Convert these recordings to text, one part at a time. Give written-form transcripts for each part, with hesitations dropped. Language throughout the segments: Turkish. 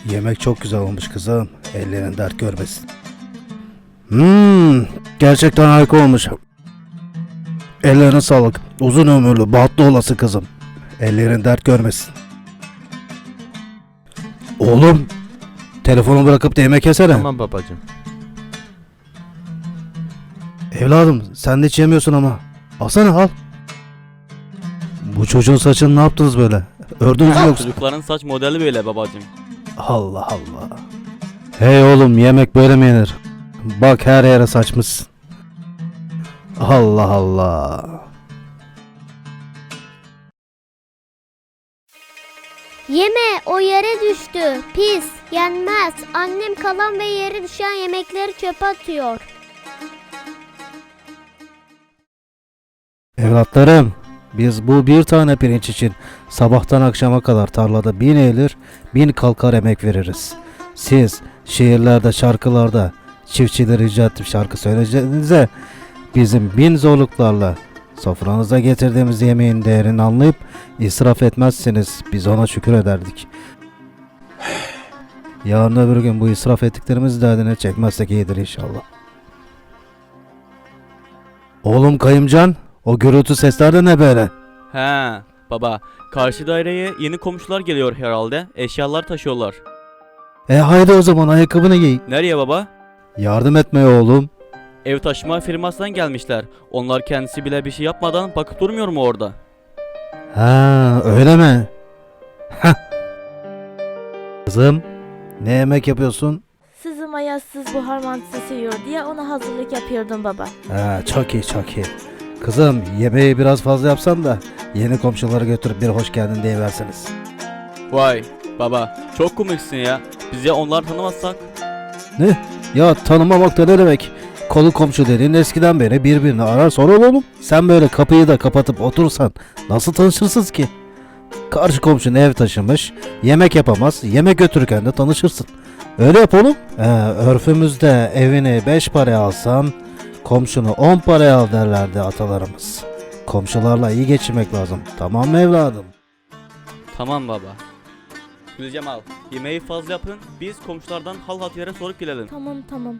Yemek çok güzel olmuş kızım. Ellerin dert görmesin. Gerçekten harika olmuş. Ellerine sağlık. Uzun ömürlü, bahtlı olası kızım. Ellerin dert görmesin. Oğlum, telefonu bırakıp da yemek yesene. Tamam babacığım. Evladım, sen de hiç yemiyorsun ama. Alsana al. Bu çocuğun saçını ne yaptınız böyle? Ördünüz mü yoksa? Çocukların saç modeli böyle babacığım. Allah Allah. Hey oğlum, yemek böyle mi yenir? Bak her yere saçmışsın. Allah Allah. Yeme, o yere düştü. Pis, yenmez. Annem kalan ve yere düşen yemekleri çöpe atıyor. Evlatlarım, biz bu bir tane pirinç için sabahtan akşama kadar tarlada 1000 eğilir, 1000 kalkar emek veririz. Siz şiirlerde, şarkılarda çiftçileri rica ettim şarkı söyleyeceğinize bizim 1000 zorluklarla sofranıza getirdiğimiz yemeğin değerini anlayıp israf etmezseniz biz ona şükür ederdik. Yarın öbür gün bu israf ettiklerimiz derdine çekmezsek iyidir inşallah. Oğlum Kayımcan, o gürültü sesler de ne böyle? He baba, karşı daireye yeni komşular geliyor herhalde. Eşyalar taşıyorlar. Haydi o zaman ayakkabını giy. Nereye baba? Yardım etmeye oğlum. Ev taşıma firmasından gelmişler. Onlar kendisi bile bir şey yapmadan bakıp durmuyor mu orada? Ha, öyle mi? Heh. Kızım, ne yemek yapıyorsun? Sızım ayazsız buhar mantısı seviyor diye ona hazırlık yapıyordum baba. Ha, çok iyi çok iyi. Kızım, yemeği biraz fazla yapsan da yeni komşuları götürüp bir hoş geldin diye verseniz. Vay baba, çok komiksin ya. Biz ya onları tanımazsak? Ne? Ya tanımamak da ne demek? Kolu komşu dediğin eskiden beri birbirini arar sorar oğlum. Sen böyle kapıyı da kapatıp otursan nasıl tanışırsınız ki? Karşı komşun ev taşımış, yemek yapamaz, yemek götürürken de tanışırsın. Öyle yap oğlum. Örfümüzde evini 5 paraya alsan, komşunu 10 paraya al derlerdi atalarımız. Komşularla iyi geçinmek lazım. Tamam mı evladım? Tamam baba. Gülcemal, yemeği fazla yapın. Biz komşulardan hal hatırı sorup gelelim. Tamam.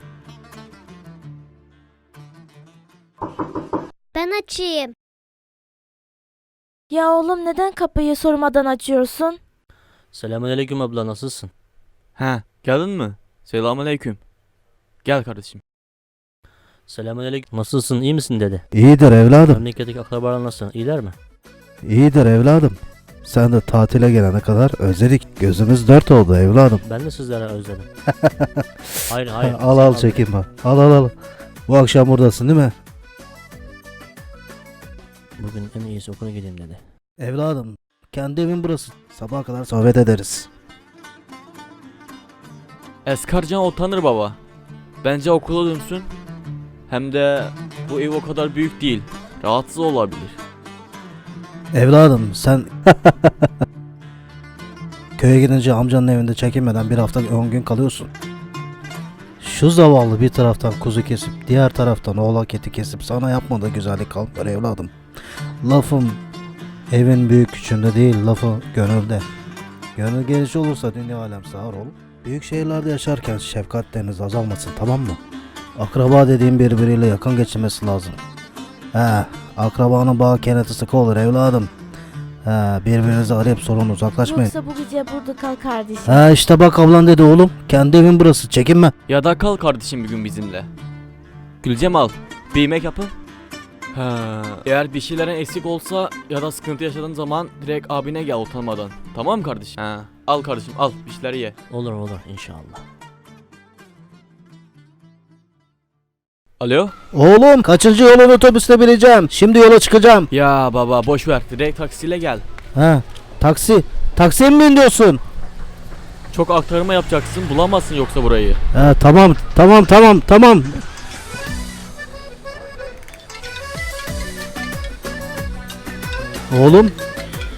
Ben açayım. Ya oğlum neden kapıyı sormadan açıyorsun? Selamünaleyküm abla, nasılsın? He, geldin mi? Selamünaleyküm. Gel kardeşim. Selamünaleyküm. Nasılsın, iyi misin dede? İyidir evladım. Memleketteki akrabalar nasıl, iyiler mi? İyidir evladım. Sen de tatile gelene kadar özledik. Gözümüz dört oldu evladım. Ben de sizlere özledim. Hayır. Al çekinme. Al. Bu akşam buradasın değil mi? Bugün en iyisi okula gideyim dedi. Evladım, kendi evin burası. Sabaha kadar sohbet ederiz. Eskarcan utanır baba. Bence okula dönsün. Hem de bu ev o kadar büyük değil. Rahatsız olabilir. Evladım sen köye gidince amcanın evinde çekinmeden bir hafta 10 gün kalıyorsun. Şu zavallı bir taraftan kuzu kesip diğer taraftan oğlak eti kesip sana yapmadığı güzellik kalmıyor evladım. Lafım evin büyük küçüğünde değil, lafı gönülde. Gönül geniş olursa dünya alem sağır olur. Büyük şehirlerde yaşarken şefkatleriniz azalmasın, tamam mı? Akraba dediğin birbiriyle yakın geçinmesi lazım. Akrabanın bağı keneti sıkı olur evladım. Birbirinizi arayıp sorun uzaklaşmayın. Yoksa bu gece burada kal kardeşim. İşte bak ablan dedi oğlum. Kendi evin burası, çekinme. Ya da kal kardeşim bir gün bizimle. Gülcemal, bir yemek yapın. Eğer bir şeylerin eksik olsa ya da sıkıntı yaşadığın zaman direkt abine gel utanmadan. Tamam mı kardeşim? Al kardeşim, al bir şeyler ye. Olur inşallah. Alo? Oğlum kaçıncı yolun otobüste bineceğim? Şimdi yola çıkacağım. Ya baba boş ver, direkt taksiyle gel. Taksiye mi biniyorsun? Çok aktarma yapacaksın, bulamazsın yoksa burayı. Tamam. Oğlum,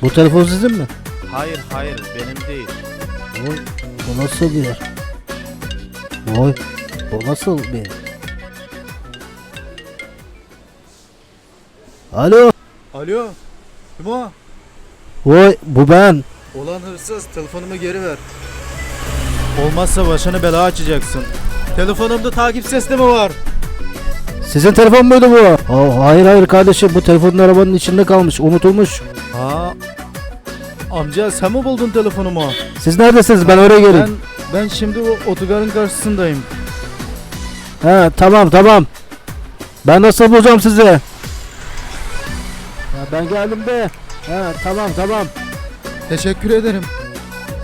bu telefon sizin mi? Hayır benim değil. Oy, bu nasıl bir yer? Oy, bu nasıl bir yer? Alo. Alo, kim o? Oy, bu ben. Olan hırsız, telefonumu geri ver. Olmazsa başını bela açacaksın. Telefonumda takip sistemi var. Sizin telefon muydu bu? Hayır hayır kardeşim, bu telefonun arabanın içinde kalmış, unutulmuş. Ha. Amca sen mi buldun telefonumu? Siz neredesiniz? Ben oraya geleyim. Ben şimdi o otogarın karşısındayım. He tamam. Ben nasıl bulacağım sizi? Ya ben geldim de. He tamam. Teşekkür ederim.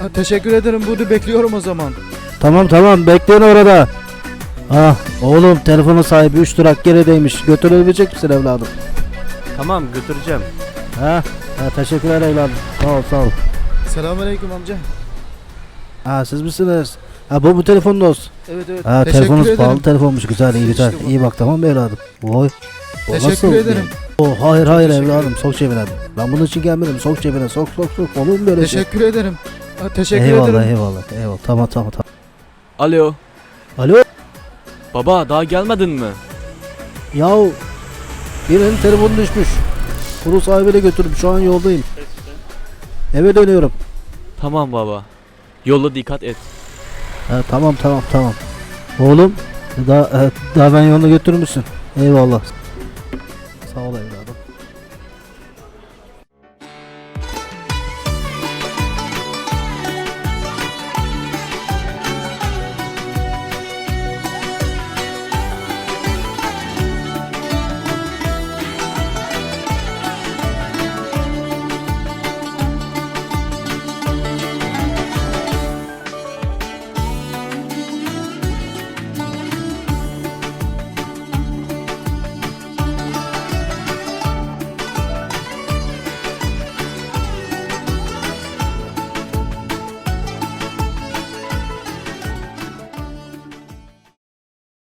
Ha, teşekkür ederim. Burada bekliyorum o zaman. Tamam bekleyin orada. Ah oğlum, telefonun sahibi 3 durak gerideymiş. Götürebilecek misin evladım? Tamam götüreceğim. Ha teşekkürler evladım. Sağ ol. Selamünaleyküm amca. Ha siz misiniz? Ha bu telefonun olsun. Evet. Ha Teşekkür telefonunuz ederim. pahalı telefonmuş, güzel iyi güzel. İşte bu. İyi bak tamam mı evladım? Oy. O Teşekkür nasıl? ederim. Hayır Teşekkür evladım, ederim. sok cebine. Ben bunun için gelmedim, sok cebine, sok. Olur mu böyle şey? Teşekkür ederim. Ha, teşekkür Eyvallah ederim. eyvallah. Tamam. Alo. Alo. Baba daha gelmedin mi? Yahu birinin telefonu düşmüş. Kuru sahibiyle götürdüm, şu an yoldayım. Eve dönüyorum. Tamam baba. Yolda dikkat et. Ha, tamam. Oğlum daha ben yolunu götürür müsün? Eyvallah. Sağ ol evladım.